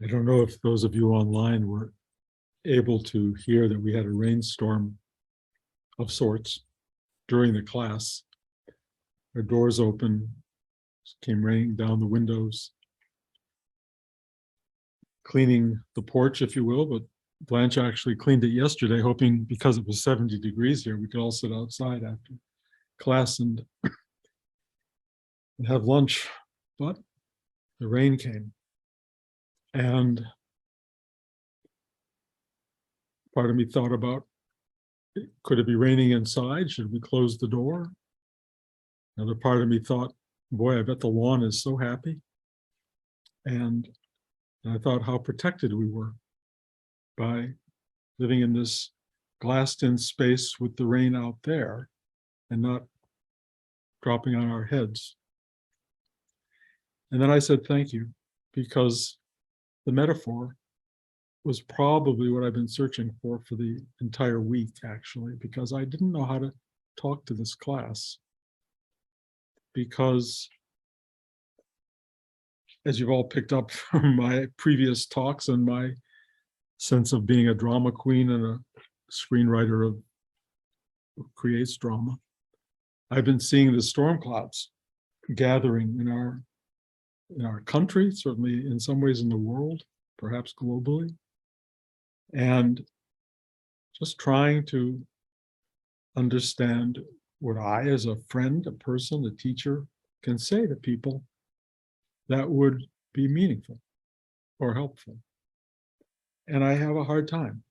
I don't know if those of you online were able to hear that we had a rainstorm of sorts during the class. Our doors open, came raining down the windows, cleaning the porch, if you will, but Blanche actually cleaned it yesterday, hoping because it was 70 degrees here, we could all sit outside after class and have lunch. But the rain came. And part of me thought about, could it be raining inside? Should we close the door? Another part of me thought, boy, I bet the lawn is so happy. And I thought how protected we were by living in this glassed-in space with the rain out there and not dropping on our heads. And then I said, thank you, because the metaphor was probably what I've been searching for the entire week, actually, because I didn't know how to talk to this class. Because, as you've all picked up from my previous talks and my sense of being a drama queen and a screenwriter who creates drama, I've been seeing the storm clouds gathering in our country, certainly in some ways in the world, perhaps globally, and just trying to understand what I, as a friend, a person, a teacher, can say to people that would be meaningful or helpful. And I have a hard time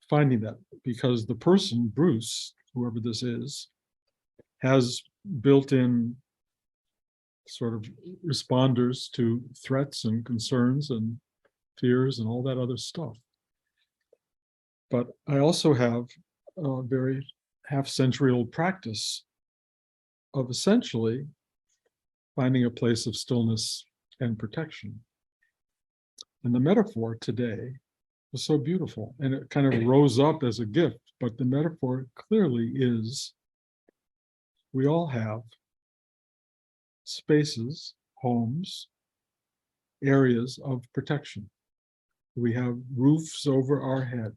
finding that, because the person, Bruce, whoever this is, has built-in sort of responders to threats and concerns and fears and all that other stuff. But I also have a very half-century-old practice of essentially finding a place of stillness and protection. And the metaphor today was so beautiful, and it kind of rose up as a gift, but the metaphor clearly is we all have spaces, homes, areas of protection. We have roofs over our head.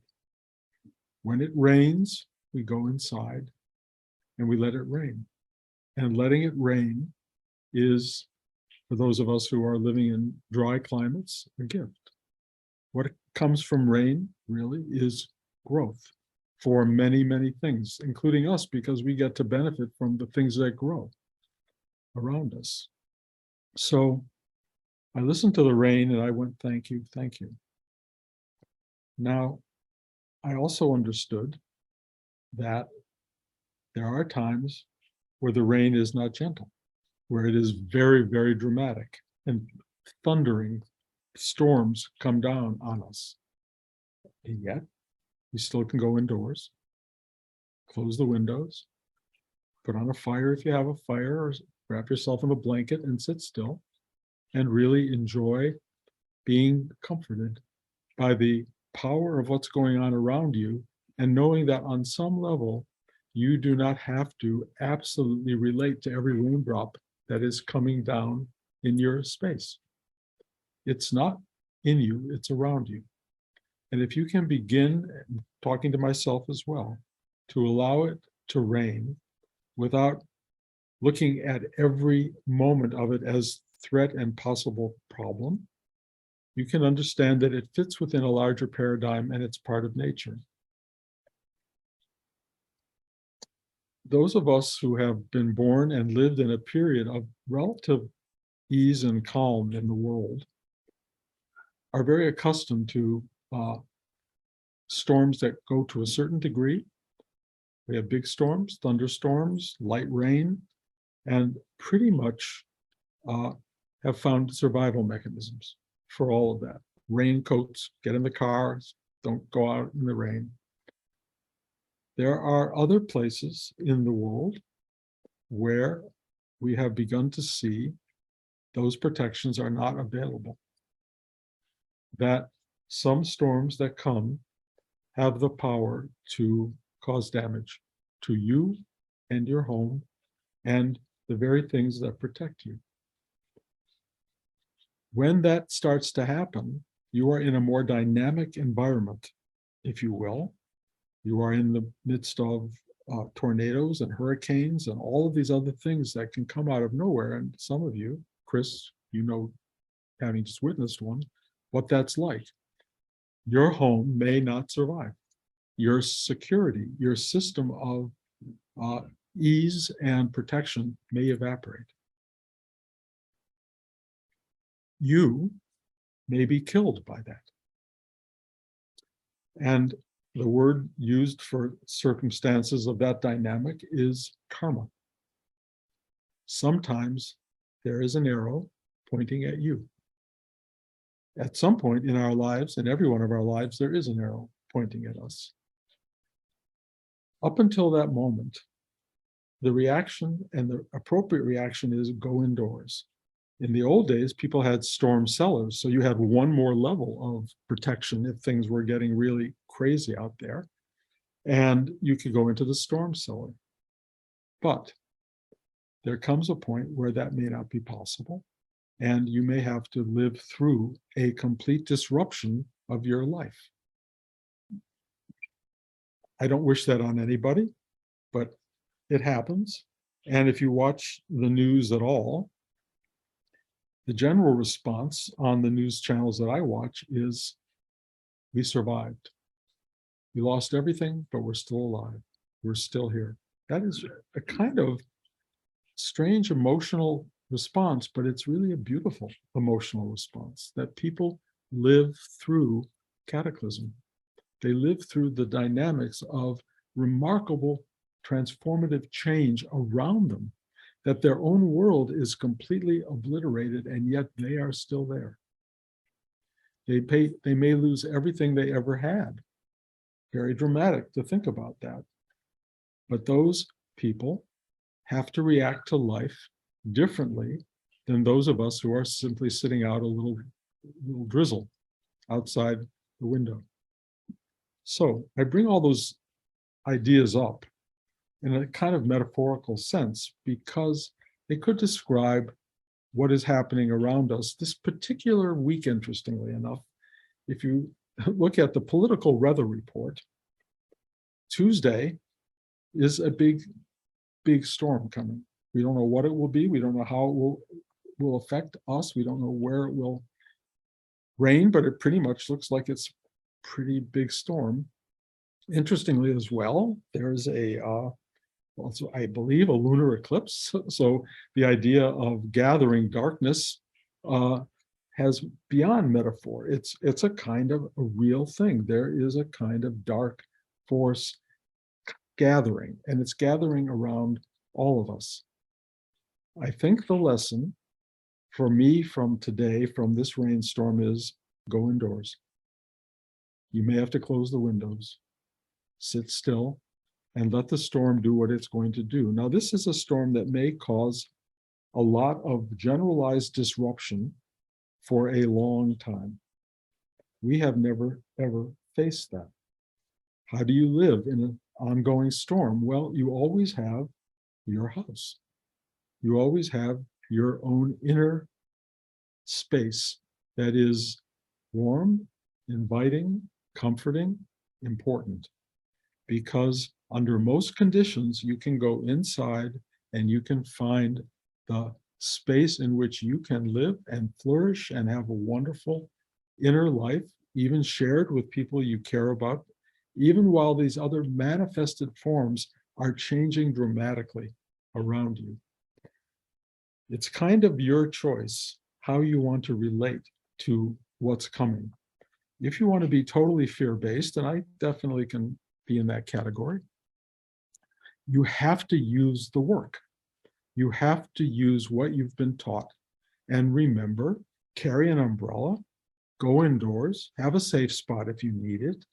When it rains, we go inside and we let it rain. And letting it rain is, for those of us who are living in dry climates, a gift. What comes from rain really is growth for many, many things, including us, because we get to benefit from the things that grow around us. So I listened to the rain and I went, thank you, thank you. Now, I also understood that there are times where the rain is not gentle, where it is very, very dramatic, and thundering storms come down on us. And yet, you still can go indoors, close the windows, put on a fire if you have a fire, or wrap yourself in a blanket and sit still, and really enjoy being comforted by the power of what's going on around you, and knowing that on some level, you do not have to absolutely relate to every raindrop that is coming down in your space. It's not in you, it's around you. And if you can begin, talking to myself as well, to allow it to rain without looking at every moment of it as threat and possible problem, you can understand that it fits within a larger paradigm and it's part of nature. Those of us who have been born and lived in a period of relative ease and calm in the world are very accustomed to storms that go to a certain degree. We have big storms, thunderstorms, light rain, and pretty much have found survival mechanisms for all of that. Raincoats, get in the cars, don't go out in the rain. There are other places in the world where we have begun to see those protections are not available. That some storms that come have the power to cause damage to you and your home and the very things that protect you. When that starts to happen, You are in a more dynamic environment, if you will. You are in the midst of tornadoes and hurricanes and all of these other things that can come out of nowhere. And some of you, Chris, you know, having just witnessed one, what that's like. Your home may not survive. Your security, your system of ease and protection may evaporate. You may be killed by that. And the word used for circumstances of that dynamic is karma. Sometimes there is an arrow pointing at you. At some point in our lives, in every one of our lives, there is an arrow pointing at us. Up until that moment, the reaction and the appropriate reaction is go indoors. In the old days, people had storm cellars, so you had one more level of protection if things were getting really crazy out there, and you could go into the storm cellar. But there comes a point where that may not be possible, and you may have to live through a complete disruption of your life. I don't wish that on anybody, but it happens. And if you watch the news at all, the general response on the news channels that I watch is, we survived. We lost everything, but we're still alive. We're still here. That is a kind of strange emotional response, but it's really a beautiful emotional response that people live through cataclysm. They live through the dynamics of remarkable transformative change around them, that their own world is completely obliterated, and yet they are still there. They may lose everything they ever had. Very dramatic to think about that. But those people have to react to life differently than those of us who are simply sitting out a little drizzle outside the window. So I bring all those ideas up in a kind of metaphorical sense because they could describe what is happening around us this particular week, interestingly enough. If you look at the political weather report, Tuesday is a big storm coming. We don't know what it will be. We don't know how it will affect us. We don't know where it will rain, but it pretty much looks like it's a pretty big storm. Interestingly as well, there's also, I believe, a lunar eclipse. So the idea of gathering darkness has beyond metaphor. It's a kind of a real thing. There is a kind of dark force gathering, and it's gathering around all of us. I think the lesson for me from today, from this rainstorm, is go indoors. You may have to close the windows, sit still, and let the storm do what it's going to do. Now, this is a storm that may cause a lot of generalized disruption for a long time. We have never, ever faced that. How do you live in an ongoing storm? Well, you always have your house. You always have your own inner space that is warm, inviting, comforting, important. Because under most conditions, you can go inside and you can find the space in which you can live and flourish and have a wonderful inner life, even shared with people you care about, even while these other manifested forms are changing dramatically around you. It's kind of your choice how you want to relate to what's coming. If you want to be totally fear-based, and I definitely can be in that category, you have to use the work. You have to use what you've been taught. And remember, carry an umbrella, go indoors, have a safe spot if you need it,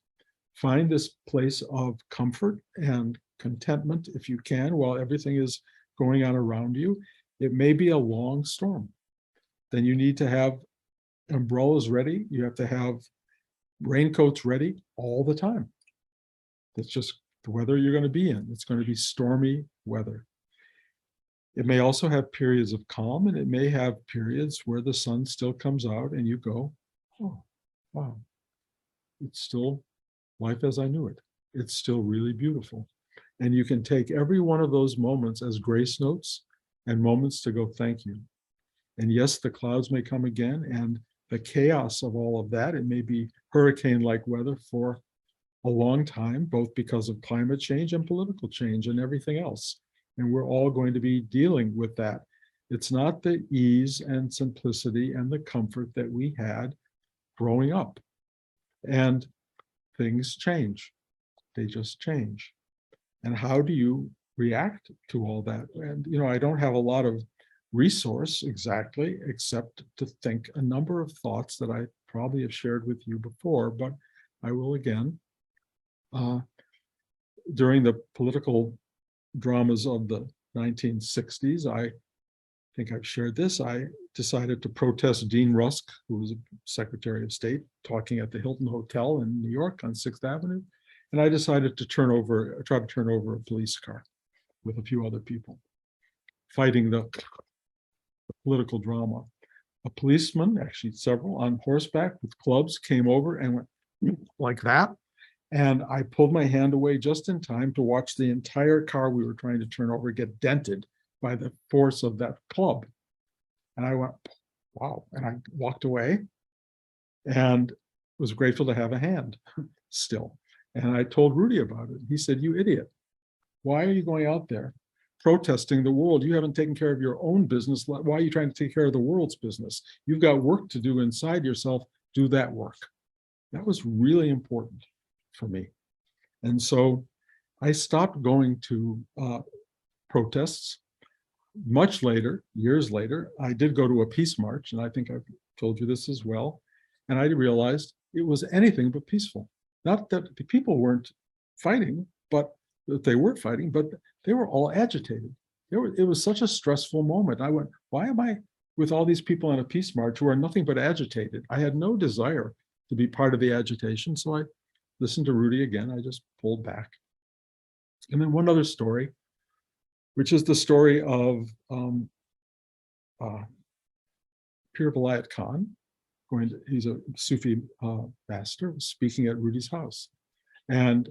find this place of comfort and contentment if you can while everything is going on around you. It may be a long storm. Then you need to have umbrellas ready. You have to have raincoats ready all the time. That's just the weather you're going to be in. It's going to be stormy weather. It may also have periods of calm, and it may have periods where the sun still comes out and you go, oh, wow, it's still life as I knew it. It's still really beautiful. And you can take every one of those moments as grace notes and moments to go, thank you. And yes, the clouds may come again, and the chaos of all of that, it may be hurricane-like weather for a long time, both because of climate change and political change and everything else. And we're all going to be dealing with that. It's not the ease and simplicity and the comfort that we had growing up. And things change. They just change. And how do you react to all that? And, I don't have a lot of resource exactly, except to think a number of thoughts that I probably have shared with you before, but I will again. During the political dramas of the 1960s, I think I've shared this, I decided to protest Dean Rusk, who was a Secretary of State, talking at the Hilton Hotel in New York on 6th Avenue. And I decided to try to turn over a police car with a few other people, fighting the political drama. A policeman, actually several, on horseback with clubs came over and went like that. And I pulled my hand away just in time to watch the entire car we were trying to turn over get dented by the force of that club. And I went, wow. And I walked away and was grateful to have a hand still. And I told Rudy about it. He said, you idiot. Why are you going out there protesting the world? You haven't taken care of your own business. Why are you trying to take care of the world's business? You've got work to do inside yourself. Do that work. That was really important for me. And so I stopped going to protests. Much later, years later, I did go to a peace march, and I think I've told you this as well. And I realized it was anything but peaceful. Not that the people weren't fighting, but that they were fighting, but they were all agitated. It was such a stressful moment. I went, why am I with all these people on a peace march who are nothing but agitated? I had no desire to be part of the agitation. So I listened to Rudy again. I just pulled back. And then one other story, which is the story of Pir Vilayat Khan. He's a Sufi master speaking at Rudy's house. And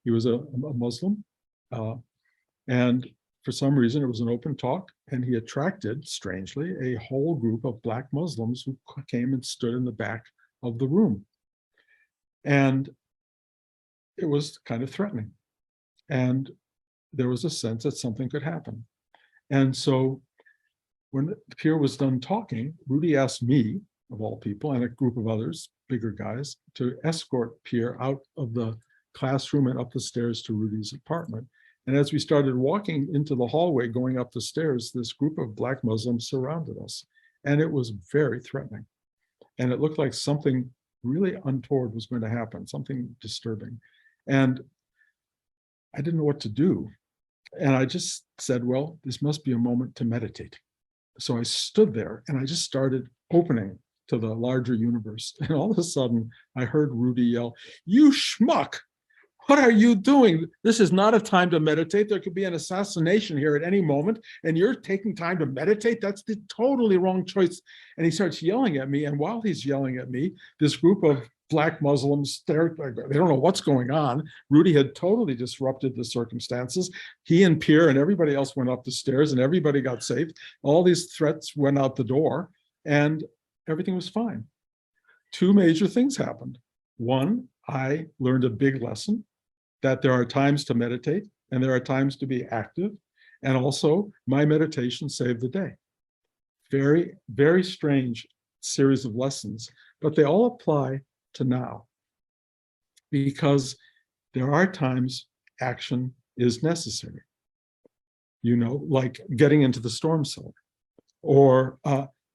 he was a Muslim. And for some reason, it was an open talk. And he attracted, strangely, a whole group of Black Muslims who came and stood in the back of the room. And it was kind of threatening. And there was a sense that something could happen. And so when Pierre was done talking, Rudy asked me, of all people, and a group of others, bigger guys, to escort Pierre out of the classroom and up the stairs to Rudy's apartment. And as we started walking into the hallway, going up the stairs, this group of Black Muslims surrounded us. And it was very threatening. And it looked like something really untoward was going to happen, something disturbing. And I didn't know what to do. And I just said, well, this must be a moment to meditate. So I stood there and I just started opening to the larger universe. And all of a sudden, I heard Rudy yell, "You schmuck! What are you doing? This is not a time to meditate. There could be an assassination here at any moment, and you're taking time to meditate? That's the totally wrong choice." And he starts yelling at me. And while he's yelling at me, this group of Black Muslims, they don't know what's going on. Rudy had totally disrupted the circumstances. He and Pierre and everybody else went up the stairs, and everybody got safe. All these threats went out the door, and everything was fine. Two major things happened. One, I learned a big lesson, that there are times to meditate and there are times to be active. And also, my meditation saved the day. Very, very strange series of lessons, but they all apply to now, because there are times action is necessary. Like getting into the storm cellar, or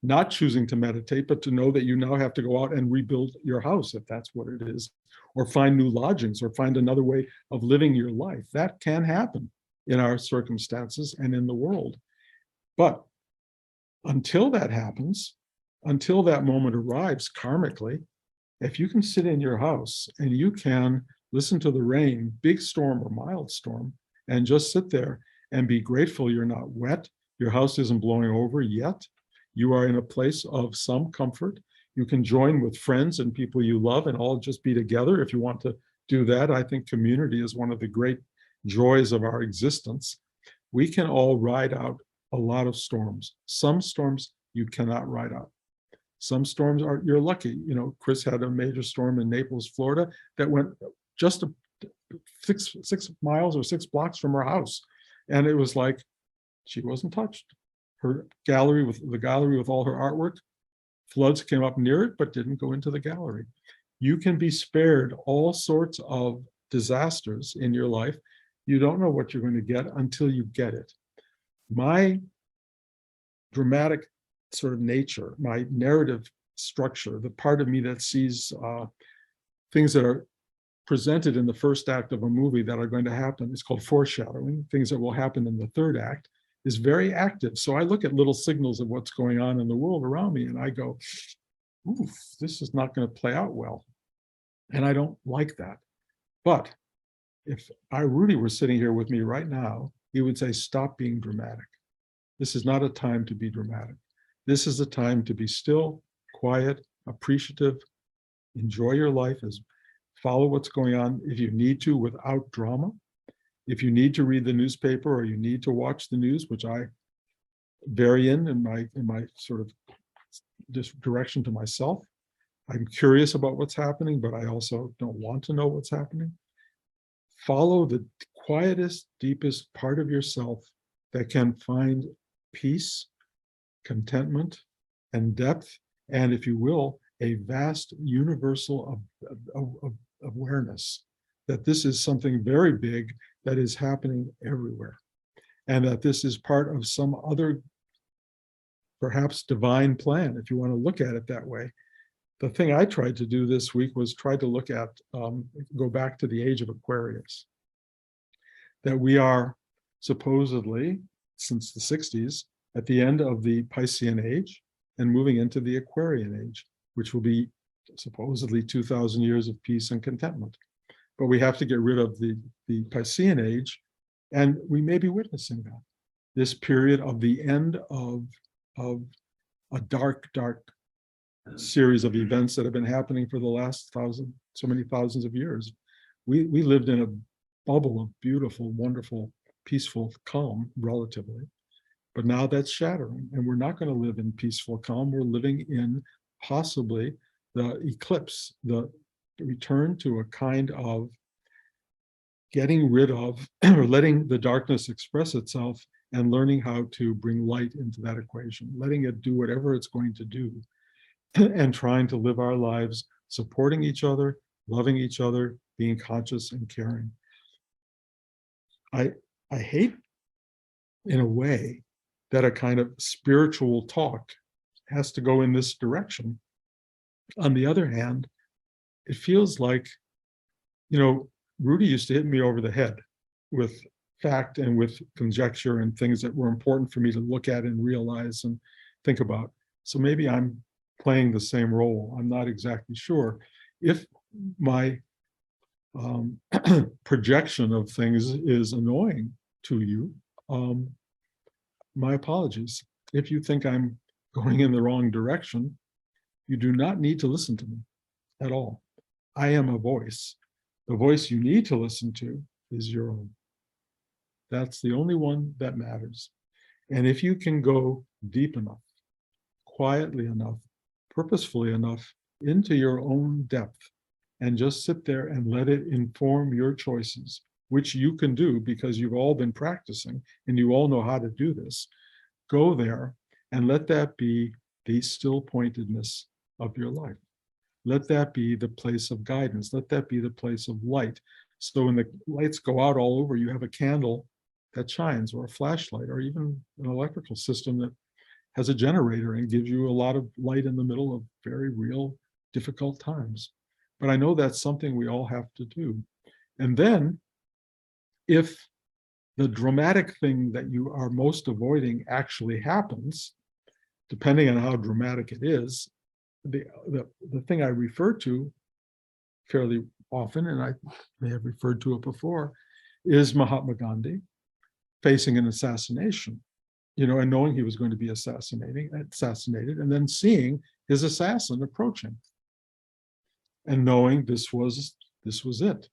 not choosing to meditate, but to know that you now have to go out and rebuild your house, if that's what it is, or find new lodgings, or find another way of living your life. That can happen in our circumstances and in the world. But until that happens, until that moment arrives karmically, if you can sit in your house and you can listen to the rain, big storm or mild storm, and just sit there and be grateful you're not wet, your house isn't blowing over yet, you are in a place of some comfort, You can join with friends and people you love and all just be together if you want to do that. I think community is one of the great joys of our existence. We can all ride out a lot of storms. Some storms you cannot ride out. Some storms are, you're lucky. You know, Chris had a major storm in Naples, Florida that went just 6 miles or 6 blocks from her house. And it was like, she wasn't touched. Her gallery with all her artwork, floods came up near it, but didn't go into the gallery. You can be spared all sorts of disasters in your life. You don't know what you're going to get until you get it. My dramatic sort of nature, my narrative structure, the part of me that sees things that are presented in the first act of a movie that are going to happen, it's called foreshadowing, things that will happen in the third act, is very active. So I look at little signals of what's going on in the world around me and I go, oof, this is not going to play out well. And I don't like that. But if Rudy were sitting here with me right now, he would say, stop being dramatic. This is not a time to be dramatic. This is a time to be still, quiet, appreciative, enjoy your life, follow what's going on if you need to without drama. If you need to read the newspaper or you need to watch the news, which I vary in my sort of direction to myself, I'm curious about what's happening, but I also don't want to know what's happening. Follow the quietest, deepest part of yourself that can find peace, contentment, and depth, and if you will, a vast universal of awareness that this is something very big that is happening everywhere, and that this is part of some other, perhaps divine plan, if you want to look at it that way. The thing I tried to do this week was try to look at, go back to the age of Aquarius, that we are supposedly, since the 60s, at the end of the Piscean age and moving into the Aquarian age, which will be supposedly 2,000 years of peace and contentment. But we have to get rid of the Piscean age, and we may be witnessing that. This period of the end of a dark series of events that have been happening for the last so many thousands of years. We lived in a bubble of beautiful, wonderful, peaceful calm, relatively. But now that's shattering, and we're not going to live in peaceful calm. We're living in possibly the eclipse, the return to a kind of getting rid of or letting the darkness express itself and learning how to bring light into that equation, letting it do whatever it's going to do, and trying to live our lives supporting each other, loving each other, being conscious and caring. I hate, in a way, that a kind of spiritual talk has to go in this direction. On the other hand, it feels like, Rudy used to hit me over the head with fact and with conjecture and things that were important for me to look at and realize and think about. So maybe I'm playing the same role. I'm not exactly sure. If my projection of things is annoying to you, my apologies. If you think I'm going in the wrong direction, you do not need to listen to me at all. I am a voice. The voice you need to listen to is your own. That's the only one that matters. And if you can go deep enough, quietly enough, purposefully enough into your own depth and just sit there and let it inform your choices, which you can do because you've all been practicing and you all know how to do this. Go there and let that be the still pointedness of your life. Let that be the place of guidance. Let that be the place of light. So when the lights go out all over, you have a candle that shines, or a flashlight, or even an electrical system that has a generator and gives you a lot of light in the middle of very real, difficult times. But I know that's something we all have to do. And then, if the dramatic thing that you are most avoiding actually happens, depending on how dramatic it is, the thing I refer to fairly often, and I may have referred to it before, is Mahatma Gandhi facing an assassination, and knowing he was going to be assassinated, and then seeing his assassin approaching, and knowing this was it.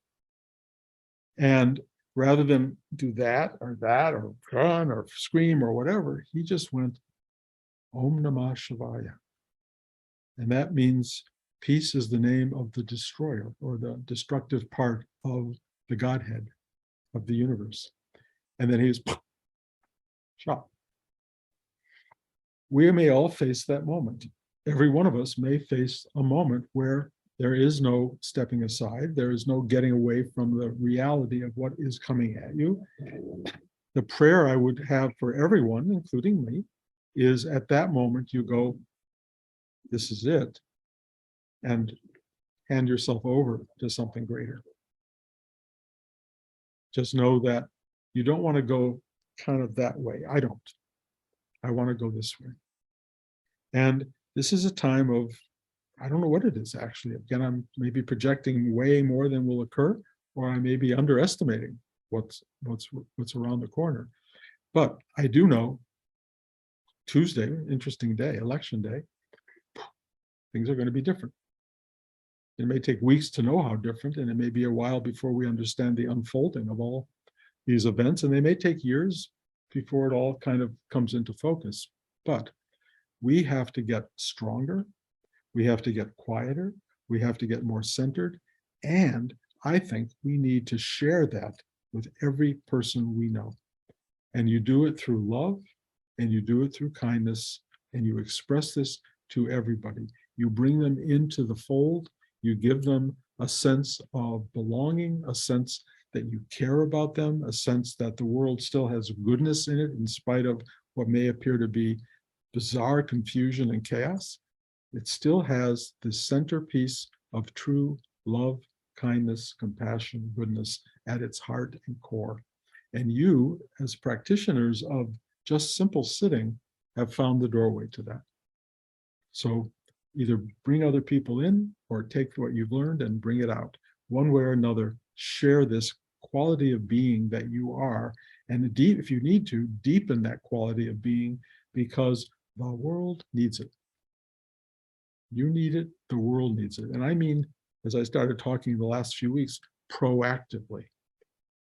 And rather than do that, or run, or scream, or whatever, he just went, Om Namah Shivaya. And that means peace is the name of the destroyer, or the destructive part of the Godhead of the universe. And then he was shot. We may all face that moment. Every one of us may face a moment where there is no stepping aside. There is no getting away from the reality of what is coming at you. The prayer I would have for everyone, including me, is at that moment you go, this is it, and hand yourself over to something greater. Just know that you don't want to go kind of that way. I don't. I want to go this way. And this is a time of, I don't know what it is actually. Again, I'm maybe projecting way more than will occur, or I may be underestimating what's around the corner. But I do know Tuesday, interesting day, election day, things are going to be different. It may take weeks to know how different, and it may be a while before we understand the unfolding of all these events, and they may take years before it all kind of comes into focus. But we have to get stronger, we have to get quieter, we have to get more centered, and I think we need to share that with every person we know. And you do it through love, and you do it through kindness, and you express this to everybody. You bring them into the fold, you give them a sense of belonging, a sense that you care about them, a sense that the world still has goodness in it in spite of what may appear to be bizarre confusion and chaos. It still has the centerpiece of true love, kindness, compassion, goodness at its heart and core. And you, as practitioners of just simple sitting, have found the doorway to that. So either bring other people in or take what you've learned and bring it out. One way or another, share this quality of being that you are, and if you need to, deepen that quality of being, because the world needs it. You need it, the world needs it. And I mean, as I started talking the last few weeks, proactively.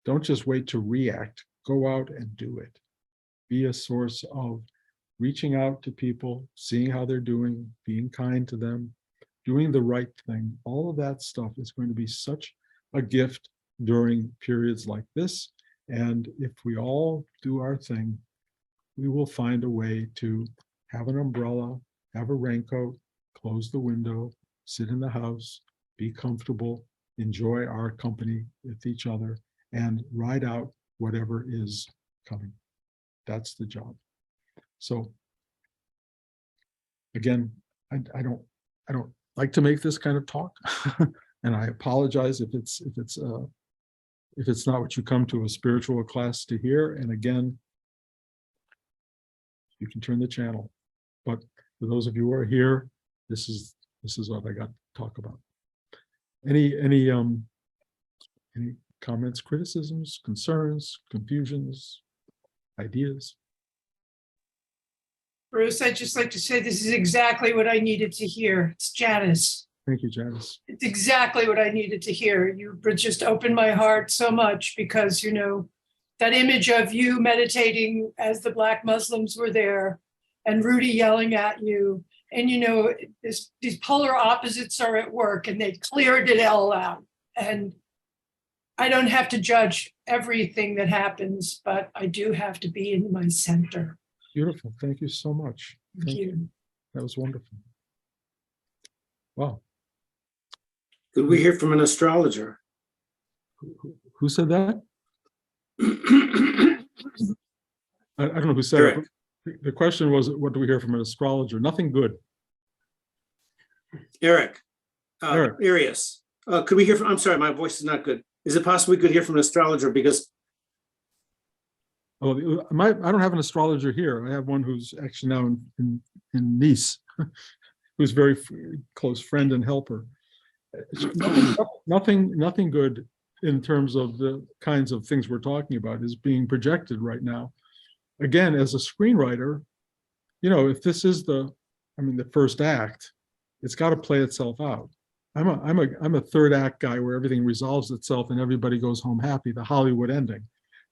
Don't just wait to react, go out and do it. Be a source of reaching out to people, seeing how they're doing, being kind to them, doing the right thing. All of that stuff is going to be such a gift during periods like this. And if we all do our thing, we will find a way to have an umbrella, have a raincoat, close the window, sit in the house, be comfortable, enjoy our company with each other, and ride out whatever is coming. That's the job. So again, I don't like to make this kind of talk, and I apologize if it's not what you come to a spiritual class to hear. And again, you can turn the channel. But for those of you who are here, this is what I got to talk about. Any comments, criticisms, concerns, confusions, ideas? Bruce, I'd just like to say this is exactly what I needed to hear. It's Janice. Thank you, Janice. It's exactly what I needed to hear. You just opened my heart so much, because, you know, that image of you meditating as the Black Muslims were there and Rudy yelling at you. And, you know, these polar opposites are at work, and they cleared it all out. And I don't have to judge everything that happens, but I do have to be in my center. Beautiful. Thank you so much. Thank you. That was wonderful. Wow. Could we hear from an astrologer? Who said that? I don't know who said Eric. it. The question was, what do we hear from an astrologer? Nothing good. Eric. Eric. Arius. Could we hear from, I'm sorry, my voice is not good. Is it possible we could hear from an astrologer? Because Oh, I don't have an astrologer here. I have one who's actually now in Nice, who's a very close friend and helper. Nothing good in terms of the kinds of things we're talking about is being projected right now. Again, as a screenwriter, you know, if this is the first act, It's got to play itself out. I'm a third act guy where everything resolves itself and everybody goes home happy, the Hollywood ending.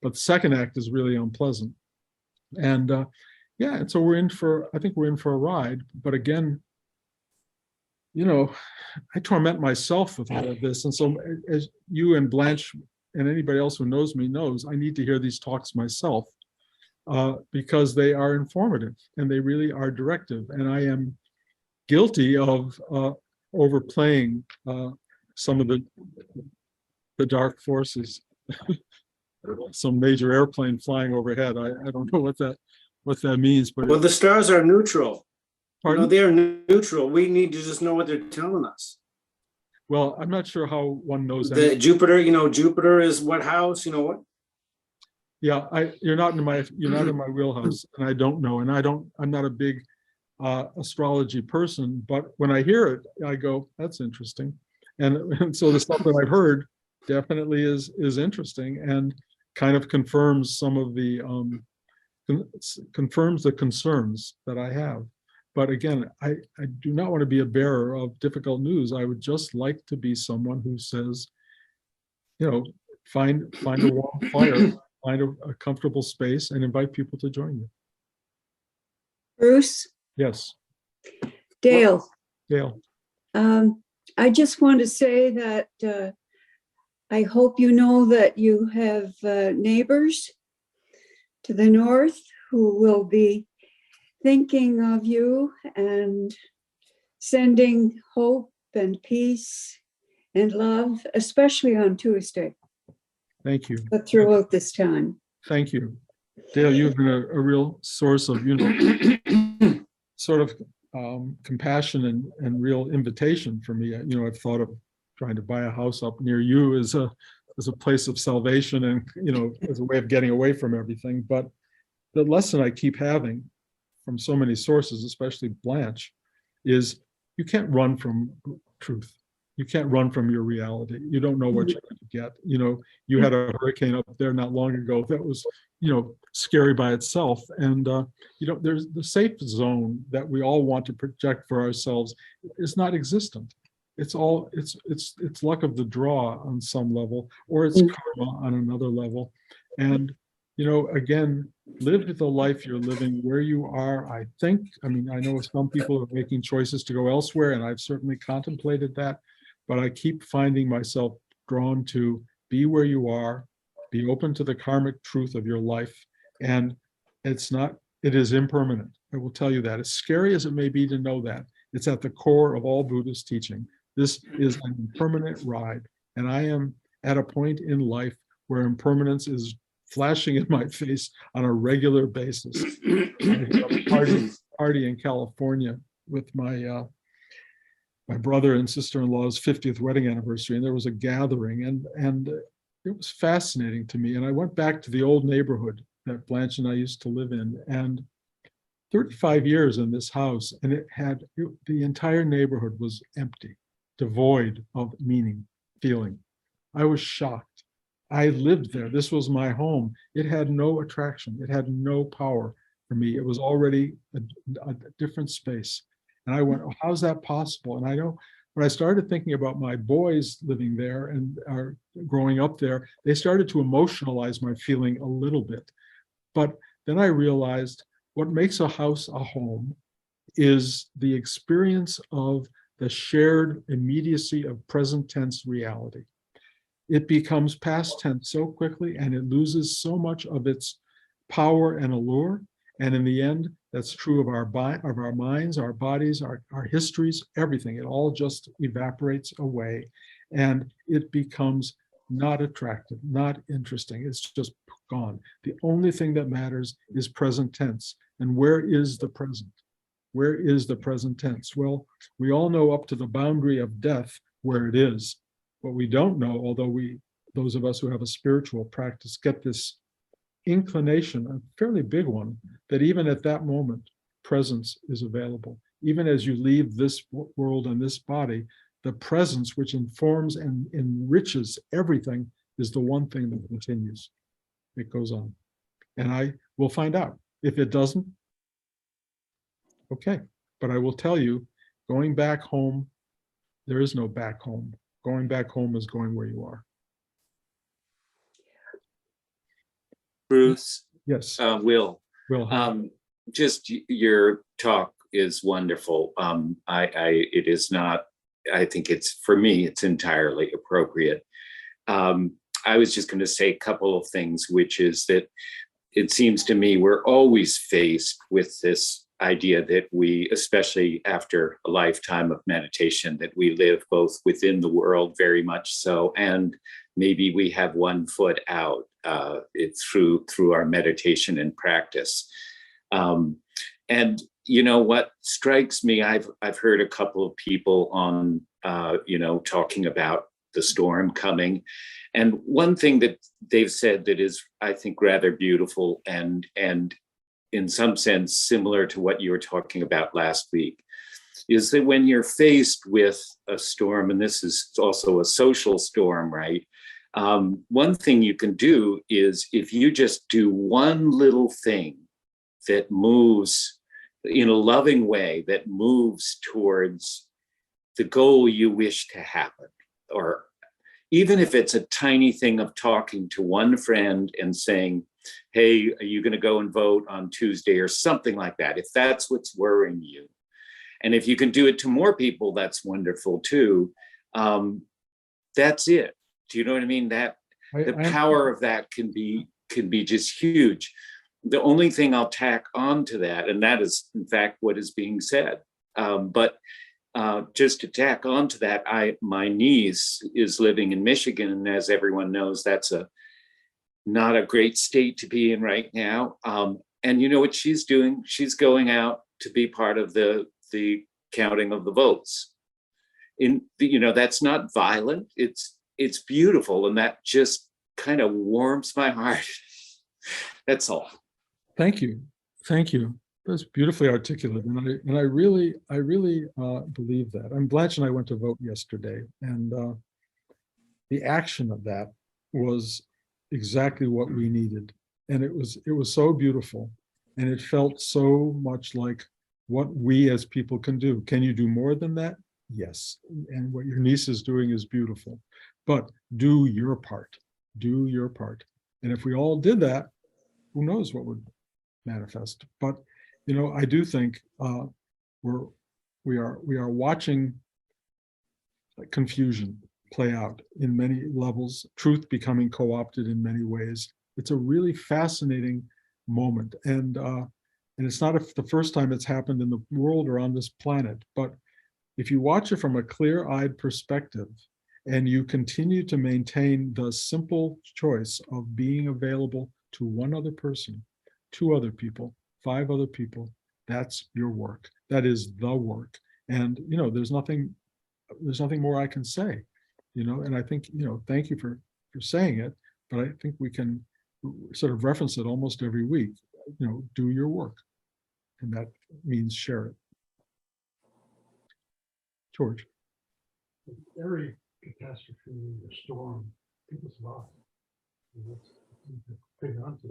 But the second act is really unpleasant. And yeah, and so I think we're in for a ride. But again, you know, I torment myself with all of this. And so as you and Blanche and anybody else who knows me knows, I need to hear these talks myself because they are informative and they really are directive. And I am guilty of overplaying some of the dark forces. Some major airplane flying overhead. I don't know what that means, but Well, the stars are neutral. pardon? No, they are neutral. We need to just know what they're telling us. Well, I'm not sure how one knows The that. Jupiter, Jupiter is what house, what? Yeah, you're not in my wheelhouse, and I don't know, and I'm not a big astrology person, but when I hear it, I go, that's interesting. And so the stuff that I've heard definitely is interesting and kind of confirms some of the confirms the concerns that I have. But again, I do not want to be a bearer of difficult news. I would just like to be someone who says, find a warm fire, find a comfortable space, and invite people to join you. Bruce, Yes, Dale, Dale. I just want to say that I hope you know that you have neighbors to the north who will be thinking of you and sending hope and peace and love, especially on Tuesday, Thank you. but throughout this time. Thank you. Dale, you've been a real source of, sort of compassion and real invitation for me. I've thought of trying to buy a house up near you as a place of salvation and, as a way of getting away from everything. But the lesson I keep having from so many sources, especially Blanche, is you can't run from truth. You can't run from your reality. You don't know what you're going to get. You had a hurricane up there not long ago that was, scary by itself. And, there's the safe zone that we all want to project for ourselves is not existent. It's luck of the draw on some level, or it's karma on another level. And, again, live the life you're living where you are. I know some people are making choices to go elsewhere, and I've certainly contemplated that. But I keep finding myself drawn to be where you are, be open to the karmic truth of your life. And it is impermanent. I will tell you that. As scary as it may be to know that, it's at the core of all Buddhist teaching. This is an impermanent ride. And I am at a point in life where impermanence is flashing in my face on a regular basis. I had a party in California with my brother and sister-in-law's 50th wedding anniversary, and there was a gathering, and it was fascinating to me. And I went back to the old neighborhood that Blanche and I used to live in, and 35 years in this house, and the entire neighborhood was empty, devoid of meaning, feeling. I was shocked. I lived there. This was my home. It had no attraction. It had no power for me. It was already a different space. And I went, oh, how's that possible? And I know when I started thinking about my boys living there and are growing up there, they started to emotionalize my feeling a little bit. But then I realized what makes a house a home is the experience of the shared immediacy of present tense reality. It becomes past tense so quickly, and it loses so much of its power and allure. And in the end, that's true of our minds, our bodies, our histories, everything. It all just evaporates away, and it becomes not attractive, not interesting. It's just gone. The only thing that matters is present tense. And where is the present? Where is the present tense? Well, we all know up to the boundary of death where it is. What we don't know, although those of us who have a spiritual practice get this inclination, a fairly big one, that even at that moment, presence is available. Even as you leave this world and this body, the presence which informs and enriches everything is the one thing that continues. It goes on. And I will find out. If it doesn't, okay. But I will tell you, Going back home, there is no back home. Going back home is going where you are. Bruce, Yes, Will, Will. just your talk is wonderful. It is not, I think it's, for me, it's entirely appropriate. I was just going to say a couple of things, which is that it seems to me we're always faced with this idea that we, especially after a lifetime of meditation, that we live both within the world very much so, and maybe we have one foot out through our meditation and practice. And you know what strikes me, I've heard a couple of people on talking about the storm coming, and one thing that they've said that is, I think, rather beautiful and in some sense similar to what you were talking about last week, is that when you're faced with a storm, and this is also a social storm, right? One thing you can do is, if you just do one little thing that moves in a loving way, that moves towards the goal you wish to happen, or even if it's a tiny thing of talking to one friend and saying, hey, are you going to go and vote on Tuesday, or something like that, if that's what's worrying you. And if you can do it to more people, that's wonderful too. That's it. Do you know what I mean? That the power of that can be just huge. The only thing I'll tack on to that, and that is in fact what is being said, but just to tack on to that, my niece is living in Michigan, and as everyone knows, that's not a great state to be in right now. And you know what she's doing? She's going out to be part of the counting of the votes. That's not violent. It's beautiful, and that just kind of warms my heart. That's all. Thank you. That's beautifully articulate, and I really believe that. And Blanche and I went to vote yesterday, and the action of that was exactly what we needed, and it was so beautiful, and it felt so much like what we as people can do. Can you do more than that? Yes, and what your niece is doing is beautiful, but do your part. And if we all did that, who knows what would manifest. But I do think we are watching confusion play out in many levels, truth becoming co-opted in many ways. It's a really fascinating moment, and it's not the first time it's happened in the world or on this planet. But if you watch it from a clear-eyed perspective, and you continue to maintain the simple choice of being available to one other person, 2 other people, 5 other people, that's your work. That is the work. And there's nothing more I can say. And I think, thank you for saying it, but I think we can sort of reference it almost every week. Do your work, and that means share it. George. Every catastrophe or storm, people survive. Big onto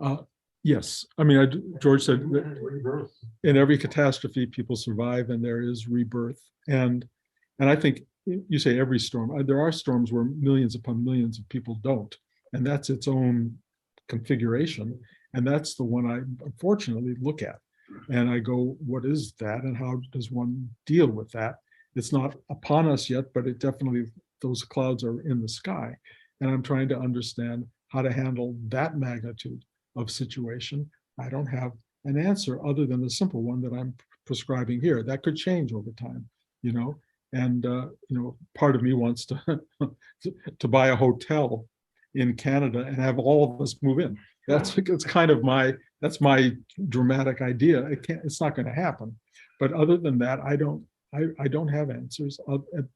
that. Yes, I mean, George said that Rebirth. in every catastrophe, people survive, and there is rebirth. And I think you say every storm. There are storms where millions upon millions of people don't, and that's its own configuration. And that's the one I unfortunately look at, and I go, what is that, and how does one deal with that? It's not upon us yet, but it definitely, those clouds are in the sky, and I'm trying to understand how to handle that magnitude of situation. I don't have an answer other than the simple one that I'm prescribing here. That could change over time, and part of me wants to buy a hotel in Canada and have all of us move in. It's kind of that's my dramatic idea. It's not going to happen. But other than that, I don't have answers.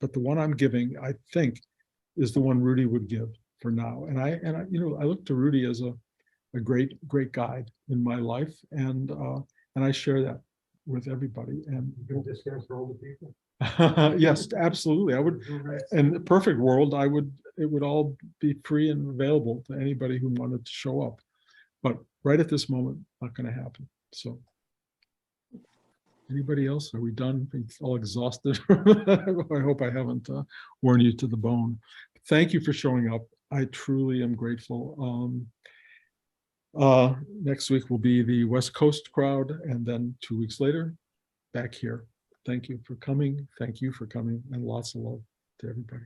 But the one I'm giving, I think, is the one Rudy would give for now. And I look to Rudy as a great guide in my life, and I share that with everybody. And Good discounts for older people. yes, absolutely. I would, in the perfect world, it would all be free and available to anybody who wanted to show up. But right at this moment, not going to happen. So Anybody else? Are we done? It's all exhausted. I hope I haven't worn you to the bone. Thank you for showing up. I truly am grateful. Next week will be the West Coast crowd, and then 2 weeks later, back here. Thank you for coming. Thank you for coming, and lots of love to everybody.